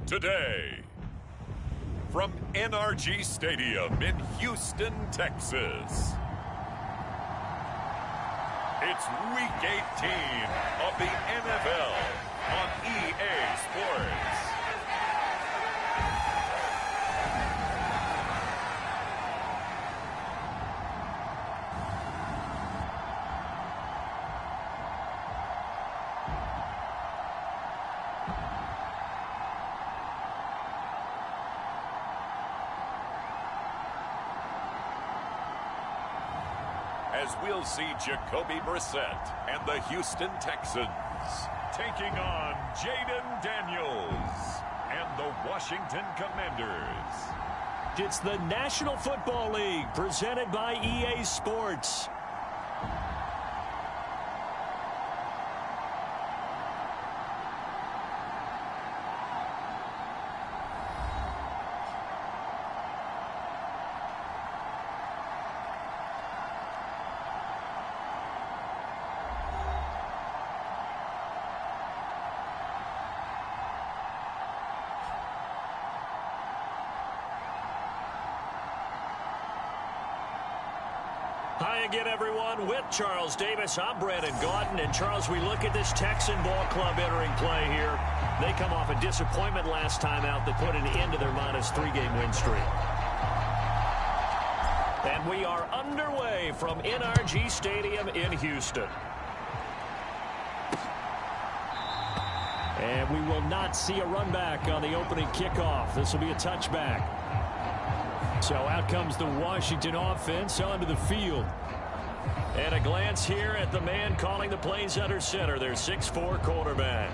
today. From NRG Stadium in Houston, Texas, it's Week 18 of the NFL on EA Sports. As we'll see Jacoby Brissett and the Houston Texans taking on Jaden Daniels and the Washington Commanders. It's the National Football League presented by EA Sports. Hi again, everyone. With Charles Davis, I'm Brandon Gaudin. And, Charles, we look at this Texan ball club entering play here. They come off a disappointment last time out that put an end to their -3-game win streak. And we are underway from NRG Stadium in Houston. And we will not see a run back on the opening kickoff. This will be a touchback. So out comes the Washington offense onto the field. And a glance here at the man calling the plays under center, their 6'4" quarterback.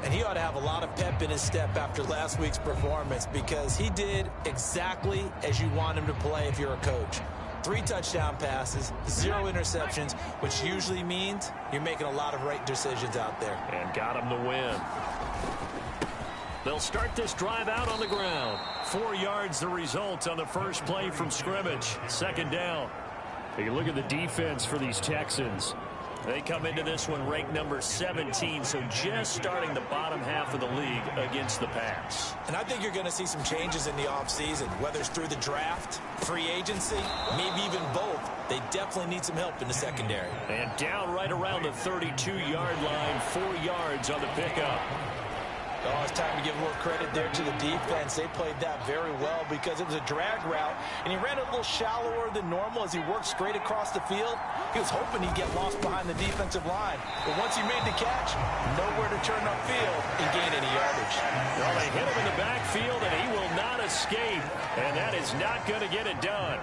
And he ought to have a lot of pep in his step after last week's performance, because he did exactly as you want him to play if you're a coach. 3 touchdown passes, 0 interceptions, which usually means you're making a lot of right decisions out there. And got him the win. They'll start this drive out on the ground. 4 yards the result on the first play from scrimmage. Second down. You look at the defense for these Texans. They come into this one ranked number 17, so just starting the bottom half of the league against the pass. And I think you're going to see some changes in the offseason, whether it's through the draft, free agency, maybe even both. They definitely need some help in the secondary. And down right around the 32-yard line, 4 yards on the pickup. Oh, it's time to give a little credit there to the defense. They played that very well because it was a drag route, and he ran a little shallower than normal as he worked straight across the field. He was hoping he'd get lost behind the defensive line. But once he made the catch, nowhere to turn upfield and gain any yardage. Well, they hit him in the backfield, and he will not escape, and that is not going to get it done.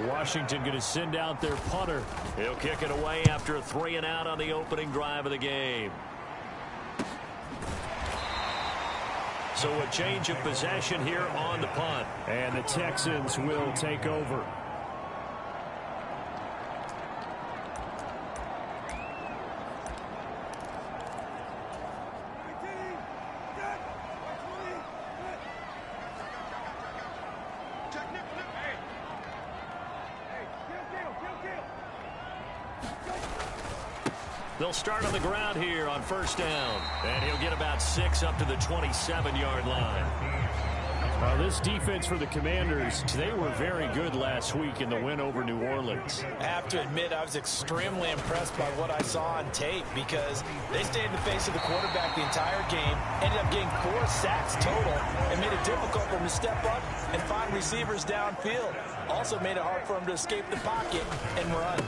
Washington going to send out their punter. He'll kick it away after a 3-and-out on the opening drive of the game. So a change of possession here on the punt. And the Texans will take over. They'll start on the ground here on first down. And he'll get about 6 up to the 27-yard line. This defense for the Commanders, they were very good last week in the win over New Orleans. I have to admit, I was extremely impressed by what I saw on tape, because they stayed in the face of the quarterback the entire game, ended up getting 4 sacks total, and made it difficult for him to step up and find receivers downfield. Also made it hard for him to escape the pocket and run.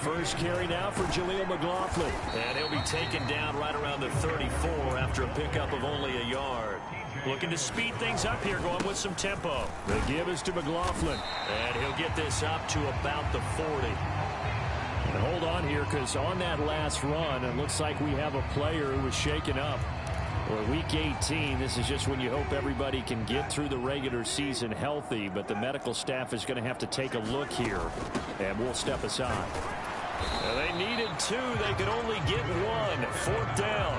First carry now for Jaleel McLaughlin. And he'll be taken down right around the 34 after a pickup of only a yard. Looking to speed things up here, going with some tempo. The give is to McLaughlin. And he'll get this up to about the 40. And hold on here, because on that last run, it looks like we have a player who was shaken up. Well, Week 18, this is just when you hope everybody can get through the regular season healthy, but the medical staff is going to have to take a look here, and we'll step aside. They needed 2. They could only get 1. 4th down.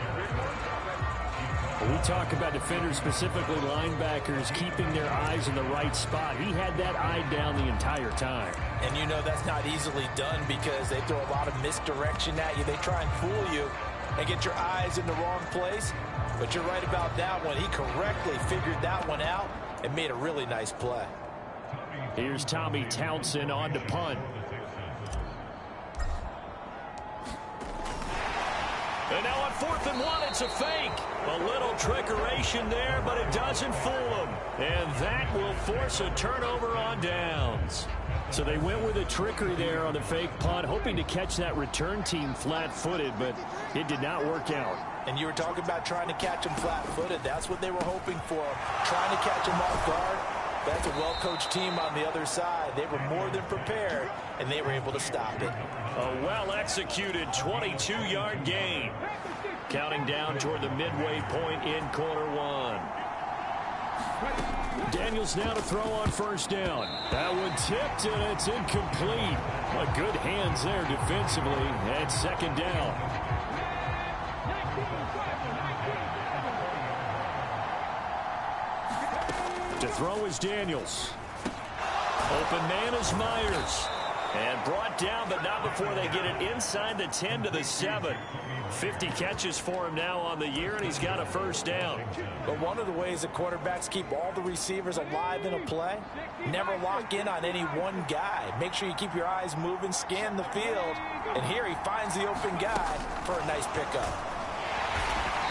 We talk about defenders, specifically linebackers, keeping their eyes in the right spot. He had that eye down the entire time. And you know that's not easily done, because they throw a lot of misdirection at you. They try and fool you. and get your eyes in the wrong place. But you're right about that one. He correctly figured that one out and made a really nice play. Here's Tommy Townsend on to punt. And now on 4th and 1, it's a fake. A little trickeration there, but it doesn't fool him. And that will force a turnover on downs. So they went with a trickery there on the fake punt, hoping to catch that return team flat-footed, but it did not work out. And you were talking about trying to catch him flat-footed. That's what they were hoping for, trying to catch him off guard. That's a well-coached team on the other side. They were more than prepared, and they were able to stop it. A well-executed 22-yard gain. Counting down toward the midway point in quarter one. Daniels now to throw on 1st down. That one tipped, and it's incomplete. But good hands there defensively at 2nd down. To throw is Daniels. Open man is Myers. And brought down, but not before they get it inside the 10 to the 7. 50 catches for him now on the year, and he's got a 1st down. But one of the ways that quarterbacks keep all the receivers alive in a play, never lock in on any one guy. Make sure you keep your eyes moving, scan the field. And here he finds the open guy for a nice pickup.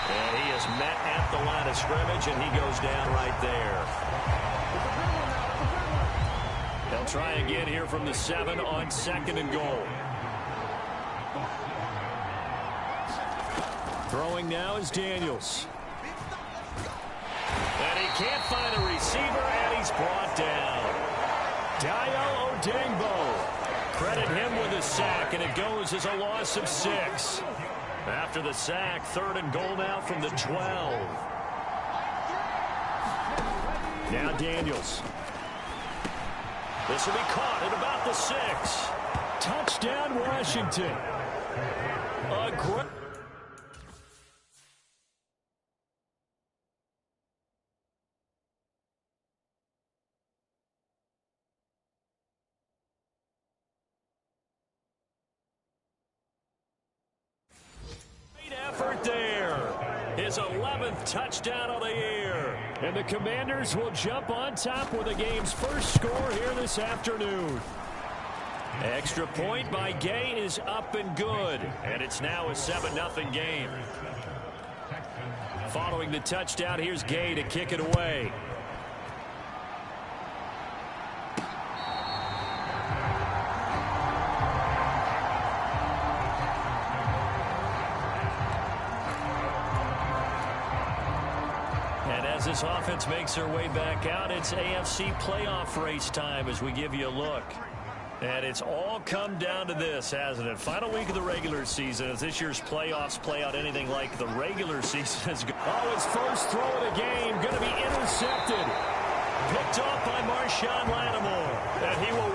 And he is met at the line of scrimmage, and he goes down right there. They'll try again here from the 7 on 2nd and goal. Throwing now is Daniels. And he can't find a receiver, and he's brought down. Dayo Odengbo. Credit him with a sack, and it goes as a loss of 6. After the sack, 3rd and goal now from the 12. Now Daniels. This will be caught at about the 6. Touchdown, Washington. A great... effort there. His 11th touchdown of the year. And the Commanders will jump on top with the game's first score here this afternoon. Extra point by Gay is up and good. And it's now a 7-0 game. Following the touchdown, here's Gay to kick it away. As this offense makes their way back out, it's AFC playoff race time as we give you a look. And it's all come down to this, hasn't it? Final week of the regular season. As this year's playoffs play out anything like the regular season is going. Oh, his first throw of the game going to be intercepted. Picked off by Marshawn Lattimore. And he will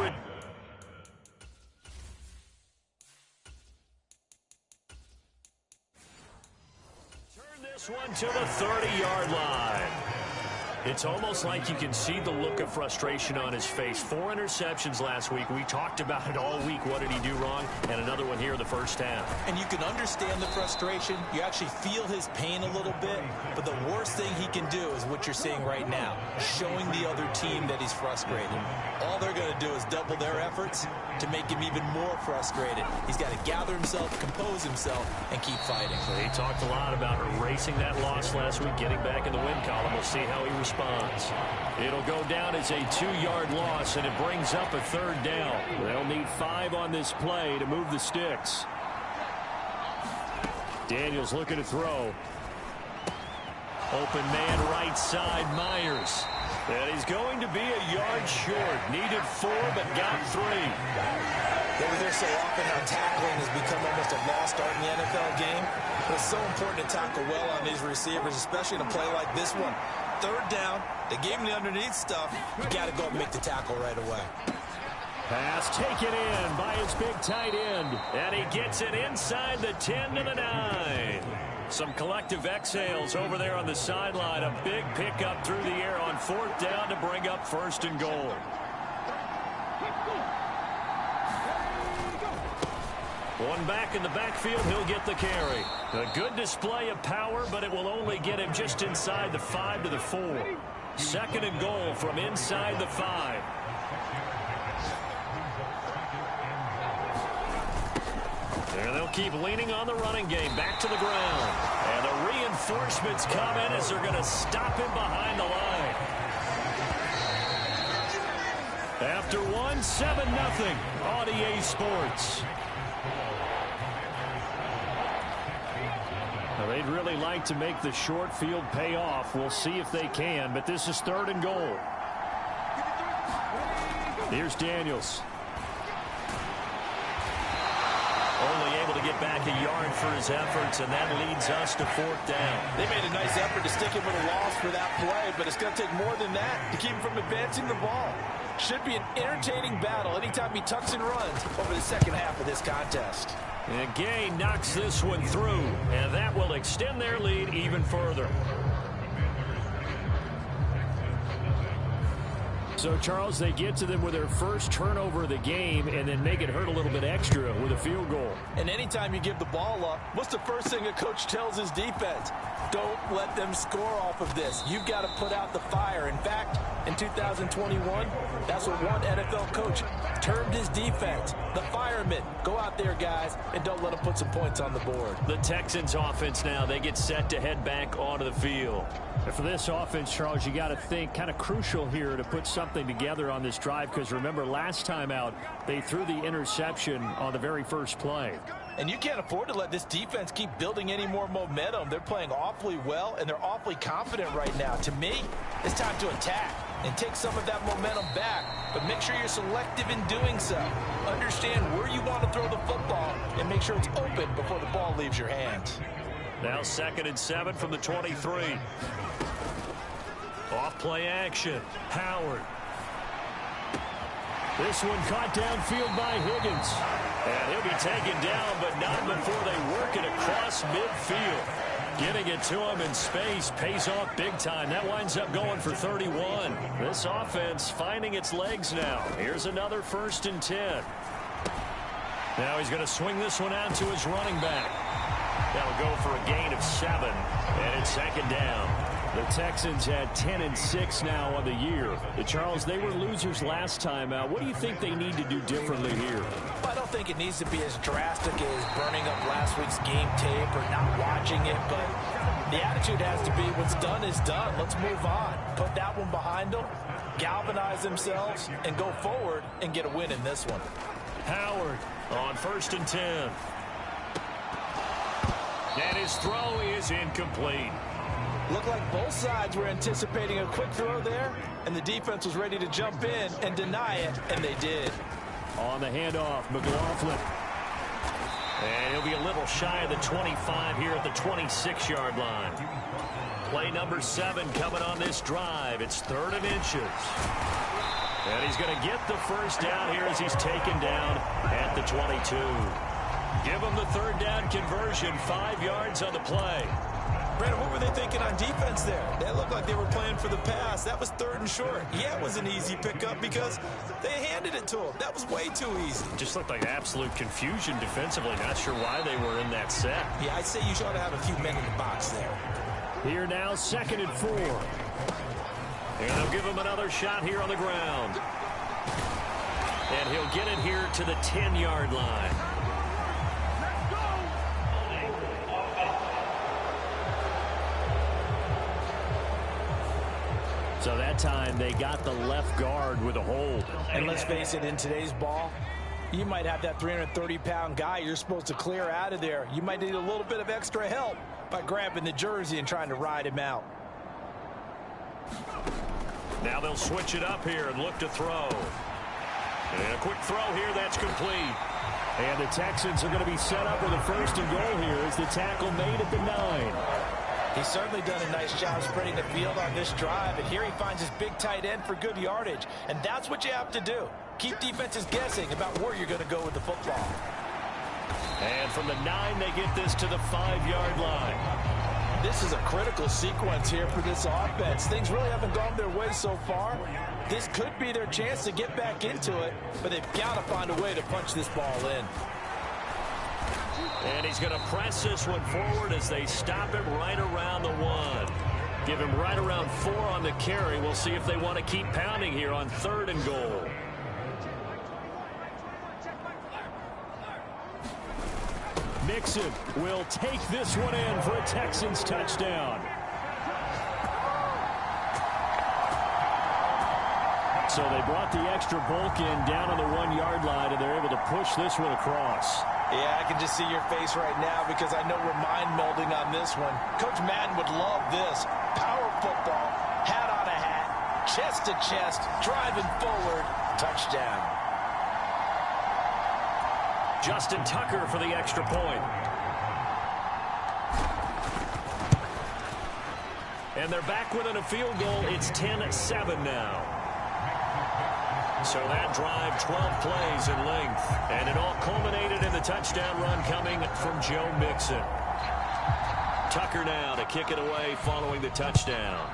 one to the 30-yard line. It's almost like you can see the look of frustration on his face. 4 interceptions last week. We talked about it all week. What did he do wrong? And another one here in the first half. And you can understand the frustration. You actually feel his pain a little bit. But the worst thing he can do is what you're seeing right now, showing the other team that he's frustrated. All they're going to do is double their efforts to make him even more frustrated. He's got to gather himself, compose himself, and keep fighting. So he talked a lot about erasing that loss last week, getting back in the win column. We'll see how he responds. It'll go down as a 2-yard loss, and it brings up a 3rd down. They'll need 5 on this play to move the sticks. Daniels looking to throw. Open man right side, Myers. And he's going to be a yard short. Needed 4, but got 3. We hear so often how tackling has become almost a lost art in the NFL game. But it's so important to tackle well on these receivers, especially in a play like this one. 3rd down, they gave him the underneath stuff. You got to go and make the tackle right away. Pass taken in by his big tight end. And he gets it inside the 10 to the 9. Some collective exhales over there on the sideline. A big pickup through the air on 4th down to bring up 1st and goal. One back in the backfield, he'll get the carry. A good display of power, but it will only get him just inside the 5 to the 4. 2nd and goal from inside the 5. And they'll keep leaning on the running game. Back to the ground. And the reinforcements come in as they're going to stop him behind the line. After 1, 7-0 on EA Sports. Well, they'd really like to make the short field pay off. We'll see if they can, but this is 3rd and goal. Here's Daniels. Only able to get back a yard for his efforts, and that leads us to 4th down. They made a nice effort to stick him with a loss for that play, but it's going to take more than that to keep him from advancing the ball. Should be an entertaining battle anytime he tucks and runs over the second half of this contest. And Gay knocks this one through, and that will extend their lead even further. So, Charles, they get to them with their first turnover of the game and then make it hurt a little bit extra with a field goal. And anytime you give the ball up, what's the first thing a coach tells his defense? Don't let them score off of this. You've got to put out the fire. In fact, in 2021, that's what one NFL coach termed his defense, the firemen. Go out there, guys, and don't let them put some points on the board. The Texans offense now, they get set to head back onto the field. And for this offense, Charles, you got to think kind of crucial here to put something together on this drive, because remember last time out they threw the interception on the very first play. And you can't afford to let this defense keep building any more momentum. They're playing awfully well, and they're awfully confident right now. To me, it's time to attack and take some of that momentum back, but make sure you're selective in doing so. Understand where you want to throw the football and make sure it's open before the ball leaves your hands. Now 2nd and 7 from the 23. Off play action. Howard. This one caught downfield by Higgins. And he'll be taken down, but not before they work it across midfield. Getting it to him in space pays off big time. That winds up going for 31. This offense finding its legs now. Here's another 1st and 10. Now he's going to swing this one out to his running back. That'll go for a gain of 7, and it's 2nd down. The Texans had 10 and 6 now on the year. Charles, they were losers last time out. What do you think they need to do differently here? I don't think it needs to be as drastic as burning up last week's game tape or not watching it, but the attitude has to be what's done is done. Let's move on. Put that one behind them, galvanize themselves, and go forward and get a win in this one. Howard on 1st and 10. And his throw is incomplete. Looked like both sides were anticipating a quick throw there, and the defense was ready to jump in and deny it, and they did. On the handoff, McLaughlin. And he'll be a little shy of the 25 here at the 26-yard line. Play number 7 coming on this drive. It's 3rd and inches. And he's going to get the first down here as he's taken down at the 22. Give him the 3rd down conversion, 5 yards on the play. Brandon, what were they thinking on defense there? That looked like they were playing for the pass. That was 3rd and short. Yeah, it was an easy pickup because they handed it to him. That was way too easy. Just looked like absolute confusion defensively. Not sure why they were in that set. Yeah, I'd say you ought to have a few men in the box there. Here now, 2nd and 4. And they'll give him another shot here on the ground. And he'll get it here to the 10-yard line. So that time they got the left guard with a hold. And let's face it, in today's ball, you might have that 330-pound guy you're supposed to clear out of there. You might need a little bit of extra help by grabbing the jersey and trying to ride him out. Now they'll switch it up here and look to throw. And a quick throw here, that's complete. And the Texans are going to be set up with a 1st and goal here as the tackle made at the 9. He's certainly done a nice job spreading the field on this drive, and here he finds his big tight end for good yardage. And that's what you have to do. Keep defenses guessing about where you're going to go with the football. And from the 9, they get this to the 5-yard line. This is a critical sequence here for this offense. Things really haven't gone their way so far. This could be their chance to get back into it, but they've got to find a way to punch this ball in. And he's going to press this one forward as they stop him right around the 1. Give him right around 4 on the carry. We'll see if they want to keep pounding here on 3rd and goal. Mixon will take this one in for a Texans touchdown. So they brought the extra bulk in down on the 1-yard line, and they're able to push this one across. Yeah, I can just see your face right now because I know we're mind melding on this one. Coach Madden would love this. Power football, hat on a hat, chest to chest, driving forward, touchdown. Justin Tucker for the extra point. And they're back within a field goal. It's 10-7 now. So that drive, 12 plays in length. And it all culminated in the touchdown run coming from Joe Mixon. Tucker now to kick it away following the touchdown.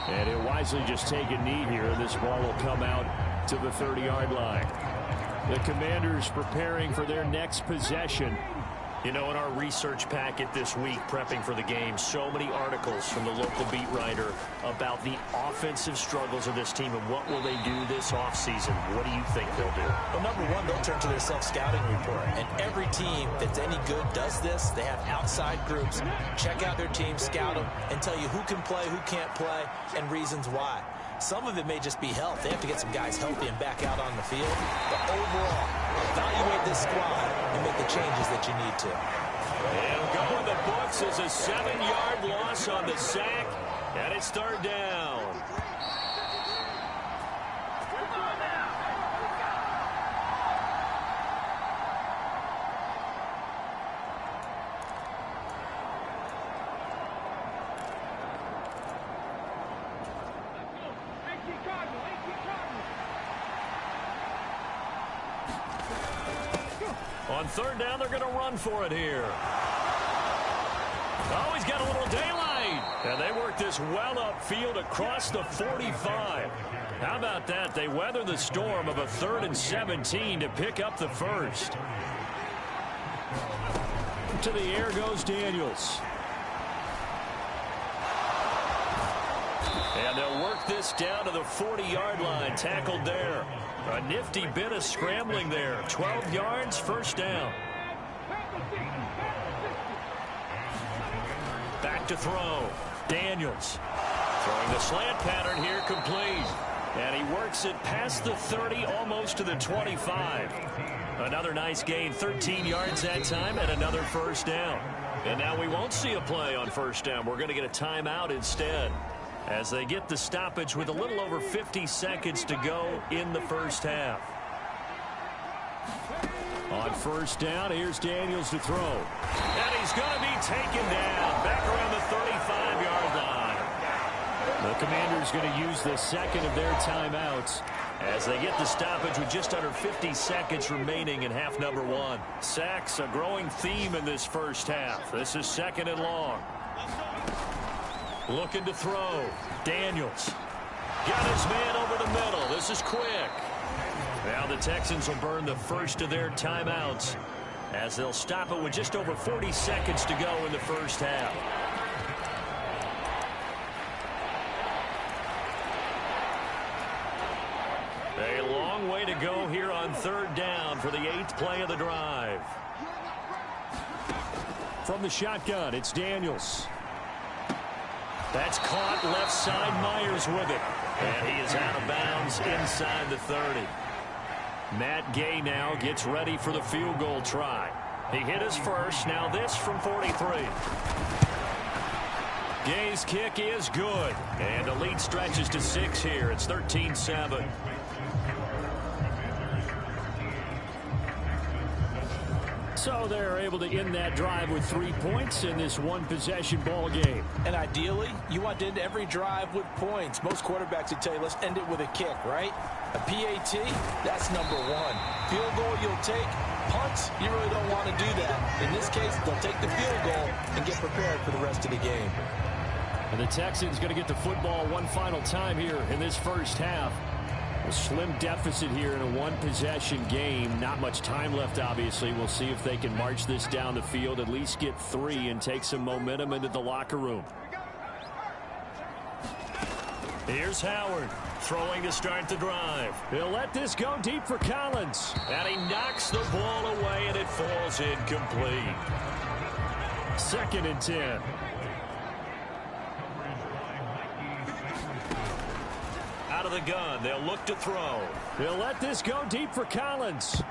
And he'll wisely just take a knee here. This ball will come out to the 30-yard line. The Commanders preparing for their next possession. You know, in our research packet this week, prepping for the game, so many articles from the local beat writer about the offensive struggles of this team and what will they do this offseason. What do you think they'll do? Well, number one, they'll turn to their self-scouting report. And every team that's any good does this. They have outside groups. Check out their team, scout them, and tell you who can play, who can't play, and reasons why. Some of it may just be health. They have to get some guys healthy and back out on the field. But overall, evaluate this squad and make the changes that you need to. And go in the books is a 7-yard loss on the sack, and it's 3rd down. On 3rd down, they're going to run for it here. Oh, he's got a little daylight. And they work this well upfield across the 45. How about that? They weather the storm of a 3rd and 17 to pick up the first. To the air goes Daniels. And they'll work this down to the 40-yard line. Tackled there. A nifty bit of scrambling there. 12 yards, 1st down. Back to throw. Daniels. Throwing the slant pattern here, complete. And he works it past the 30, almost to the 25. Another nice gain, 13 yards that time, and another 1st down. And now we won't see a play on 1st down. We're going to get a timeout instead, as they get the stoppage with a little over 50 seconds to go in the 1st half. On 1st down, here's Daniels to throw. And he's going to be taken down back around the 35-yard line. The Commanders going to use the second of their timeouts as they get the stoppage with just under 50 seconds remaining in half number 1. Sacks, a growing theme in this 1st half. This is 2nd and long. Looking to throw. Daniels. Got his man over the middle. This is quick. Now the Texans will burn the first of their timeouts as they'll stop it with just over 40 seconds to go in the 1st half. A long way to go here on 3rd down for the 8th play of the drive. From the shotgun, it's Daniels. That's caught left side. Myers with it. And he is out of bounds inside the 30. Matt Gay now gets ready for the field goal try. He hit his first. Now this from 43. Gay's kick is good. And the lead stretches to 6 here. It's 13-7. So they're able to end that drive with 3 points in this one-possession ball game. And ideally, you want to end every drive with points. Most quarterbacks would tell you, let's end it with a kick, right? A PAT, that's number 1. Field goal you'll take. Punts, you really don't want to do that. In this case, they'll take the field goal and get prepared for the rest of the game. And the Texans going to get the football one final time here in this 1st half. A slim deficit here in a one-possession game. Not much time left, obviously. We'll see if they can march this down the field, at least get 3 and take some momentum into the locker room. Here's Howard throwing to start the drive. He'll let this go deep for Collins. And he knocks the ball away, and it falls incomplete. 2nd and 10. Out of the gun, they'll look to throw. He'll let this go deep for Collins.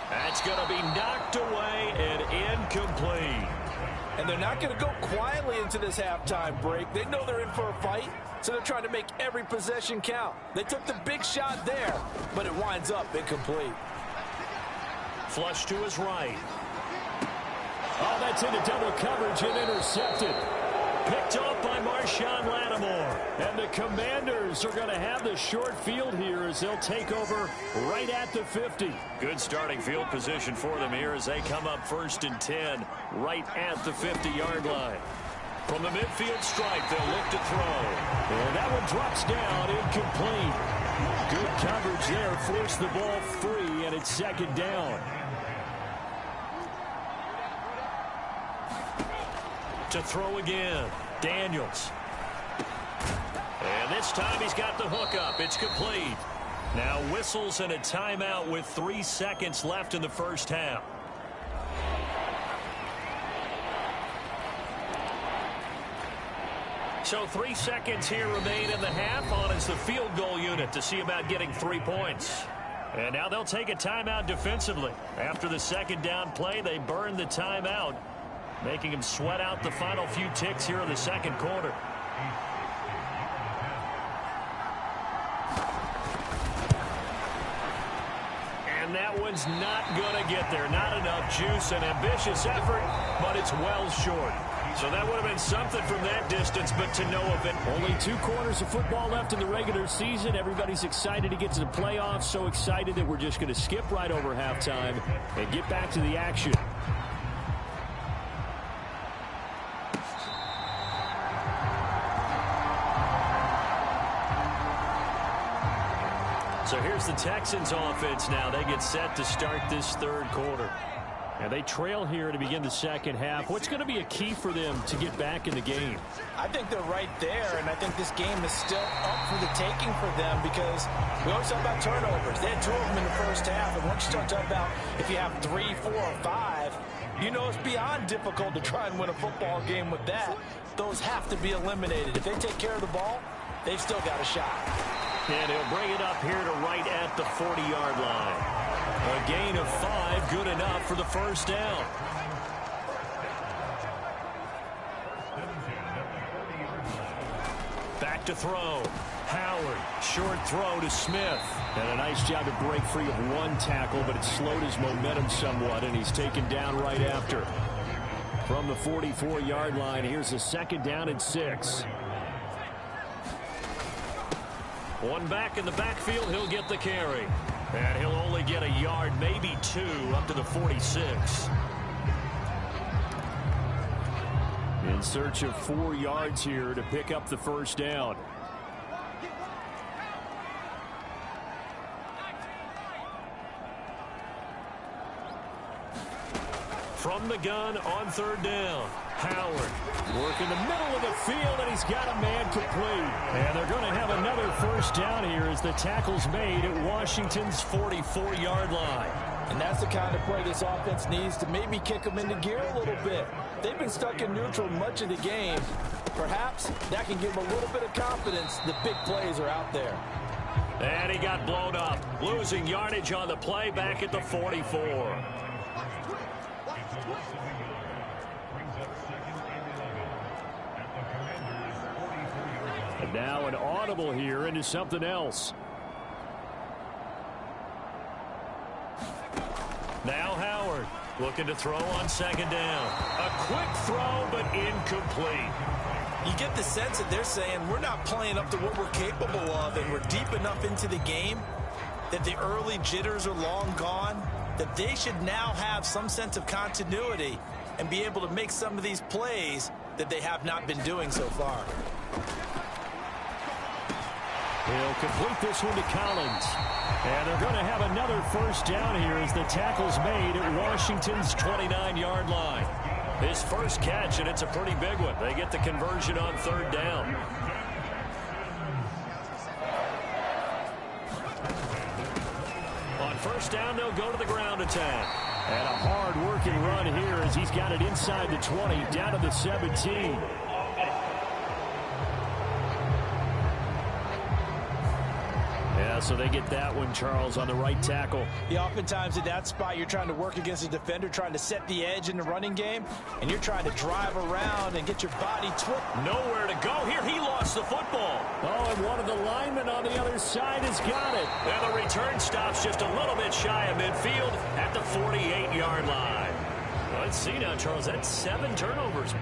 That's going to be knocked away and incomplete. And they're not going to go quietly into this halftime break. They know they're in for a fight, so they're trying to make every possession count. They took the big shot there, but it winds up incomplete. Flush to his right. Oh, that's into double coverage and intercepted. Picked off by Marshawn Lattimore. And the Commanders are going to have the short field here as they'll take over right at the 50. Good starting field position for them here as they come up 1st and 10 right at the 50-yard line. From the midfield stripe, they'll look to throw. And that one drops down, incomplete. Good coverage there, forced the ball free, and it's 2nd down. To throw again, Daniels. And this time he's got the hook up. It's complete. Now whistles and a timeout with 3 seconds left in the first half. So 3 seconds here remain in the half. On is the field goal unit to see about getting 3 points. And now they'll take a timeout defensively. After the 2nd down play, they burn the timeout, making him sweat out the final few ticks here in the 2nd quarter. And that one's not going to get there. Not enough juice. An ambitious effort, but it's well short. So that would have been something from that distance, but to no avail. Only 2 quarters of football left in the regular season. Everybody's excited to get to the playoffs. So excited that we're just going to skip right over halftime and get back to the action. So here's the Texans offense now. They get set to start this 3rd quarter. And they trail here to begin the 2nd half. What's going to be a key for them to get back in the game? I think they're right there, and I think this game is still up for the taking for them because we always talk about turnovers. They had 2 of them in the first half, and once you start talking about if you have 3, 4, or 5, you know it's beyond difficult to try and win a football game with that. Those have to be eliminated. If they take care of the ball, they've still got a shot. And he'll bring it up here to right at the 40-yard line. A gain of 5, good enough for the first down. Back to throw. Howard, short throw to Smith. And a nice job to break free of 1 tackle, but it slowed his momentum somewhat, and he's taken down right after. From the 44-yard line, here's a 2nd down and 6. One back in the backfield, he'll get the carry. And he'll only get a yard, maybe 2, up to the 46. In search of 4 yards here to pick up the first down. From the gun on 3rd down. Howard working the middle of the field, and he's got a man complete. And they're going to have another first down here as the tackle's made at Washington's 44-yard line. And that's the kind of play this offense needs to maybe kick them into gear a little bit. They've been stuck in neutral much of the game. Perhaps that can give them a little bit of confidence. The big plays are out there. And he got blown up, losing yardage on the play back at the 44. And now an audible here into something else. Now Howard looking to throw on 2nd down. A quick throw, but incomplete. You get the sense that they're saying we're not playing up to what we're capable of, and we're deep enough into the game that the early jitters are long gone, that they should now have some sense of continuity and be able to make some of these plays that they have not been doing so far. He'll complete this one to Collins. And they're going to have another first down here as the tackle's made at Washington's 29-yard line. His first catch, and it's a pretty big one. They get the conversion on third down. On first down, they'll go to the ground attack. And a hard-working run here as he's got it inside the 20, down to the 17. Yeah, so they get that one, Charles, on the right tackle. Yeah, oftentimes at that spot, you're trying to work against a defender, trying to set the edge in the running game, and you're trying to drive around and get your body twisted. Nowhere to go here. He lost the football. Oh, and one of the linemen on the other side has got it. And the return stops just a little bit shy of midfield at the 48-yard line. Let's see now, Charles. That's 7 turnovers.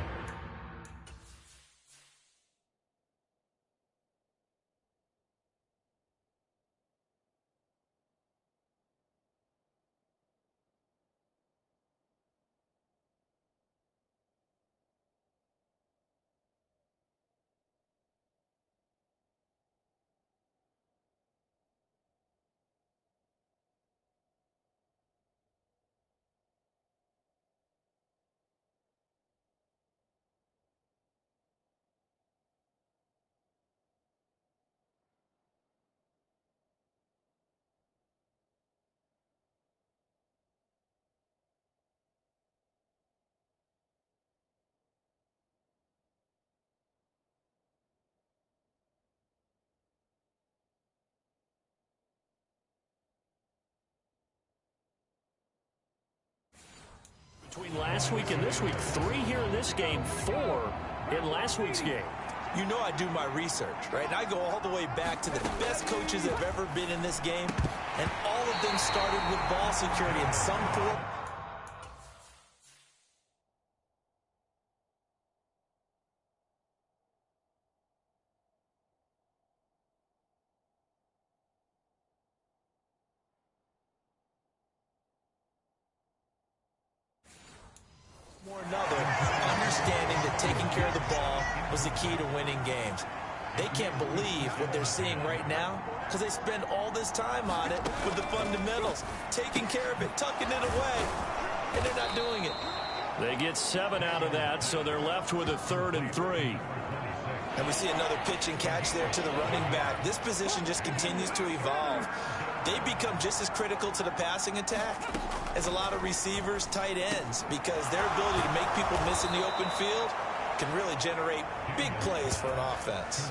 Between last week and this week, 3 here in this game, 4 in last week's game. You know I do my research, right? And I go all the way back to the best coaches that have ever been in this game, and all of them started with ball security in some form. Or another, understanding that taking care of the ball was the key to winning games. They can't believe what they're seeing right now because they spend all this time on it with the fundamentals, taking care of it, tucking it away, and they're not doing it. They get 7 out of that, so they're left with a 3rd and 3. And we see another pitch and catch there to the running back. This position just continues to evolve. They become just as critical to the passing attack as a lot of receivers, tight ends, because their ability to make people miss in the open field can really generate big plays for an offense.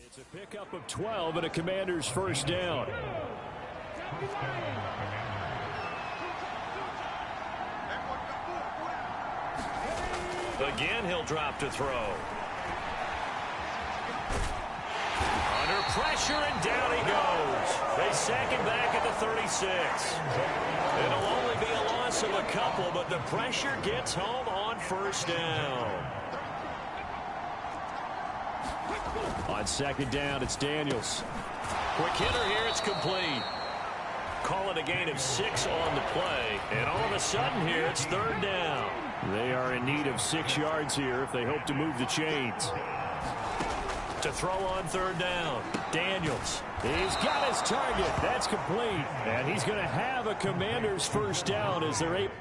It's a pickup of 12 and a Commander's first down. Again, he'll drop to throw. Under pressure, and down he goes. They sack him back at the 36. It'll only be a loss of a couple, but the pressure gets home on first down. On second down, it's Daniels. Quick hitter here, it's complete. Call it a gain of 6 on the play, and all of a sudden here, it's 3rd down. They are in need of 6 yards here if they hope to move the chains. To throw on 3rd down, Daniels. He's got his target. That's complete. And he's going to have a Commander's first down as they're able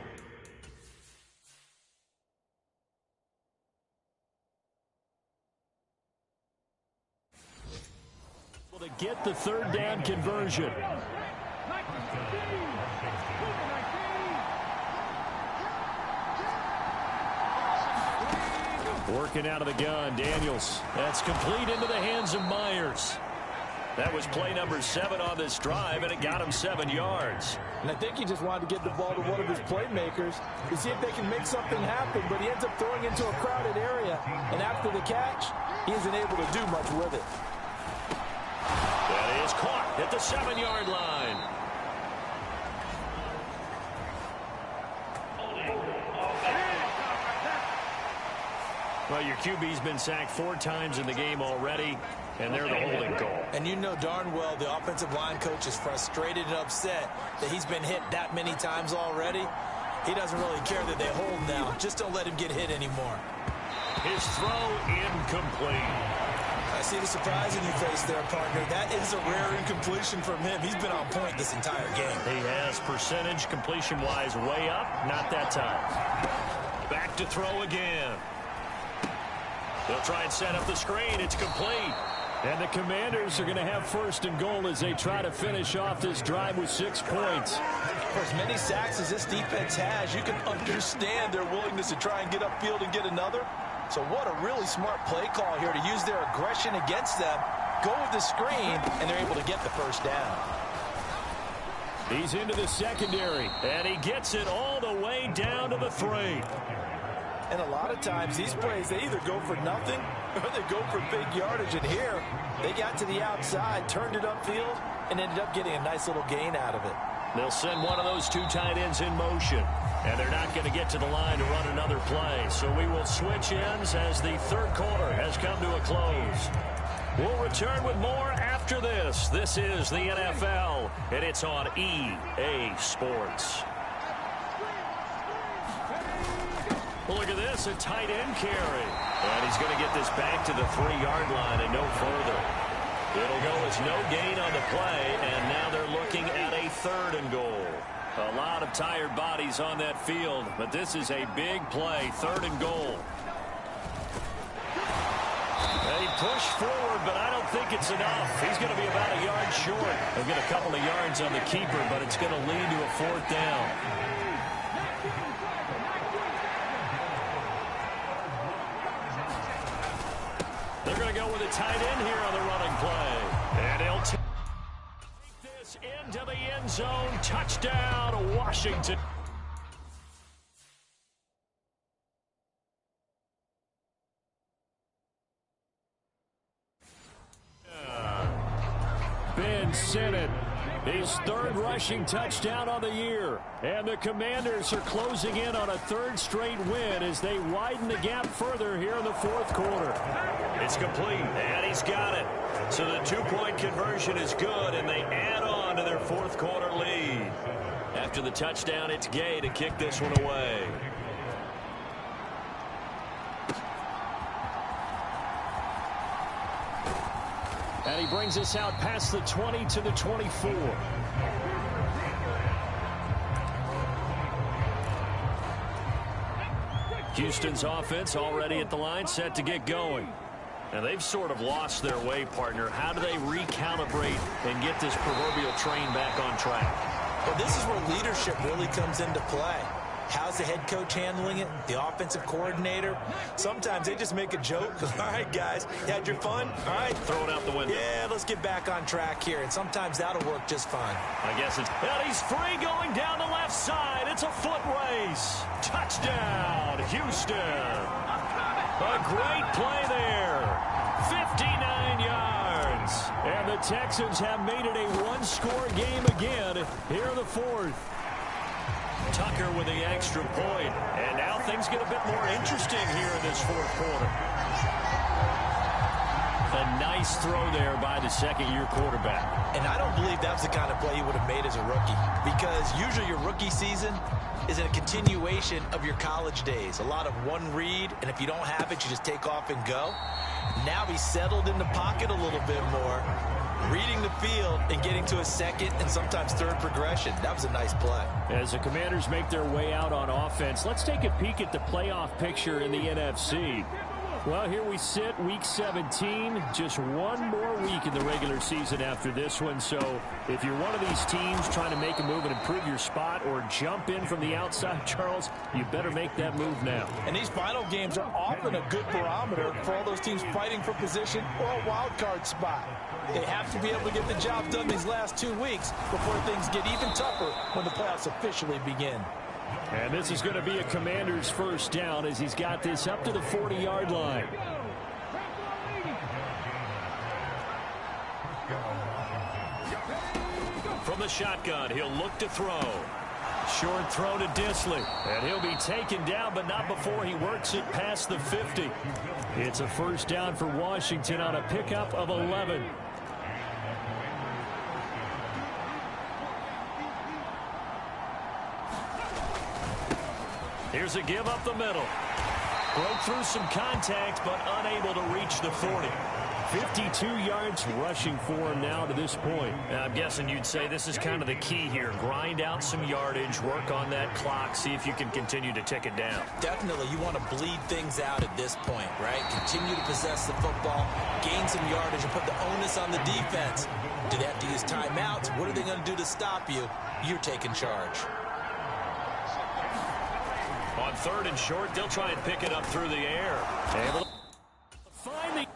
to get the 3rd down conversion. Working out of the gun, Daniels. That's complete into the hands of Myers. That was play number 7 on this drive, and it got him 7 yards. And I think he just wanted to get the ball to one of his playmakers to see if they can make something happen, but he ends up throwing into a crowded area. And after the catch, he isn't able to do much with it. That is caught at the 7-yard line. Well, your QB's been sacked 4 times in the game already. and they're the holding call. And you know darn well the offensive line coach is frustrated and upset that he's been hit that many times already. He doesn't really care that they hold now. Just don't let him get hit anymore. His throw incomplete. I see the surprise in your face there, partner. That is a rare incompletion from him. He's been on point this entire game. He has percentage completion-wise way up. Not that time. Back to throw again. They'll try and set up the screen. It's complete. And the Commanders are going to have first and goal as they try to finish off this drive with 6 points. For as many sacks as this defense has, you can understand their willingness to try and get upfield and get another. So what a really smart play call here to use their aggression against them, go with the screen, and they're able to get the first down. He's into the secondary, and he gets it all the way down to the 3. And a lot of times these plays, they either go for nothing or they go for big yardage. And here, they got to the outside, turned it upfield, and ended up getting a nice little gain out of it. They'll send one of those 2 tight ends in motion. And they're not going to get to the line to run another play. So we will switch ends as the third quarter has come to a close. We'll return with more after this. This is the NFL, and it's on EA Sports. Well, look at this, a tight end carry. And he's going to get this back to the 3-yard line and no further. It'll go as no gain on the play, and now they're looking at a 3rd and goal. A lot of tired bodies on that field, but this is a big play, 3rd and goal. They push forward, but I don't think it's enough. He's going to be about a yard short. They'll get a couple of yards on the keeper, but it's going to lead to a 4th down. They're going to go with a tight end here on the running play. And he'll take this into the end zone. Touchdown, Washington. Ben Sinnott, his 3rd rushing touchdown on the year. And the Commanders are closing in on a 3rd straight win as they widen the gap further here in the 4th quarter. It's complete, and he's got it. So the 2-point conversion is good, and they add on to their 4th quarter lead. After the touchdown, it's Gay to kick this one away. And he brings us out past the 20 to the 24. Houston's offense already at the line, set to get going. And they've sort of lost their way, partner. How do they recalibrate and get this proverbial train back on track? Well, this is where leadership really comes into play. How's the head coach handling it? The offensive coordinator? Sometimes they just make a joke. All right, guys, you had your fun? All right. Throw it out the window. Yeah, let's get back on track here. And sometimes that'll work just fine. I guess it's... And he's free going down the left side. It's a foot race. Touchdown, Houston. A great play there. 59 yards. And the Texans have made it a 1-score game again here in the 4th. Tucker with the extra point. And now things get a bit more interesting here in this 4th quarter. A nice throw there by the 2nd-year quarterback. And I don't believe that's the kind of play he would have made as a rookie. Because usually your rookie season is a continuation of your college days. A lot of one read, and if you don't have it, you just take off and go. Now he's settled in the pocket a little bit more, reading the field and getting to a 2nd and sometimes 3rd progression. That was a nice play. As the Commanders make their way out on offense, let's take a peek at the playoff picture in the NFC. Well, here we sit, week 17, just one more week in the regular season after this one. So if you're one of these teams trying to make a move and improve your spot or jump in from the outside, Charles, you better make that move now. And these final games are often a good barometer for all those teams fighting for position or a wild card spot. They have to be able to get the job done these last 2 weeks before things get even tougher when the playoffs officially begin. And this is going to be a Commander's first down as he's got this up to the 40-yard line. From the shotgun, he'll look to throw. Short throw to Disley. And he'll be taken down, but not before he works it past the 50. It's a first down for Washington on a pickup of 11. Here's a give up the middle. Broke through some contact, but unable to reach the 40. 52 yards rushing for him now to this point. I'm guessing you'd say this is kind of the key here. Grind out some yardage, work on that clock, see if you can continue to tick it down. Definitely, you want to bleed things out at this point, right? Continue to possess the football, gain some yardage, and put the onus on the defense. Do they have to use timeouts? What are they going to do to stop you? You're taking charge. On 3rd and short, they'll try and pick it up through the air. Able to find the...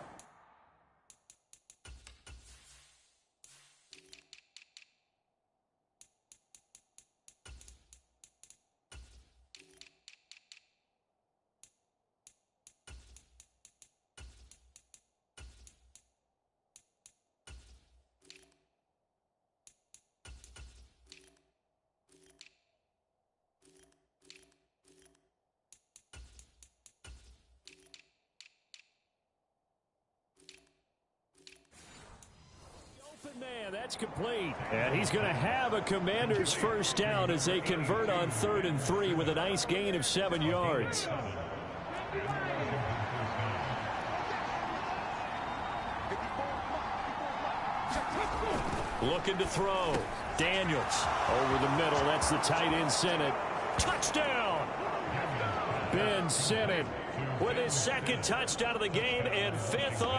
Man, that's complete. And he's going to have a Commander's first down as they convert on 3rd and 3 with a nice gain of 7 yards. Looking to throw. Daniels over the middle. That's the tight end Sennett. Touchdown! Ben Sennett with his 2nd touchdown of the game and 5th on